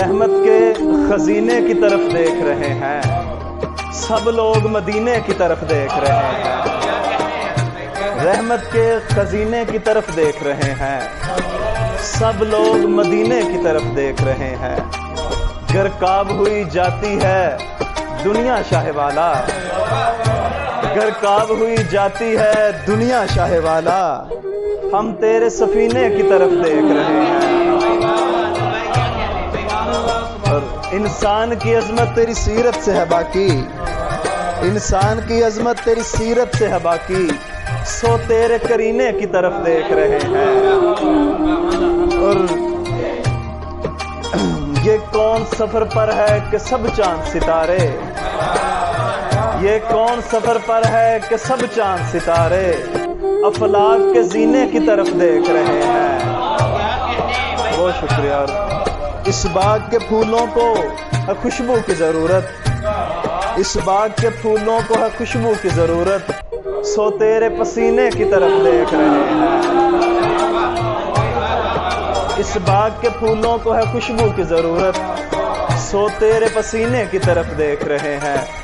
رحمت کے خزینے کی طرف دیکھ رہے ہیں، سب لوگ مدینے کی طرف دیکھ رہے ہیں، رحمت کے خزینے کی طرف دیکھ رہے ہیں، سب لوگ مدینے کی طرف دیکھ رہے ہیں۔ گر کعب ہوئی جاتی ہے دنیا شاہ والا، گر کعب ہوئی جاتی ہے دنیا شاہ والا، ہم تیرے سفینے کی طرف دیکھ رہے ہیں۔ اور انسان کی عظمت تیری سیرت سے ہے باقی، انسان کی عظمت تیری سیرت سے ہے باقی، سو تیرے کرینے کی طرف دیکھ رہے ہیں۔ اور یہ کون سفر پر ہے کہ سب چاند ستارے، یہ کون سفر پر ہے کہ سب چاند ستارے افلاک کے زینے کی طرف دیکھ رہے ہیں۔ بہت شکریہ۔ اور اس باغ کے پھولوں کو ہے خوشبو کی ضرورت، اس باغ کے پھولوں کو ہے خوشبو کی ضرورت، سو تیرے پسینے کی طرف دیکھ رہے ہیں۔ اس باغ کے پھولوں کو ہے خوشبو کی ضرورت، سو تیرے پسینے کی طرف دیکھ رہے ہیں۔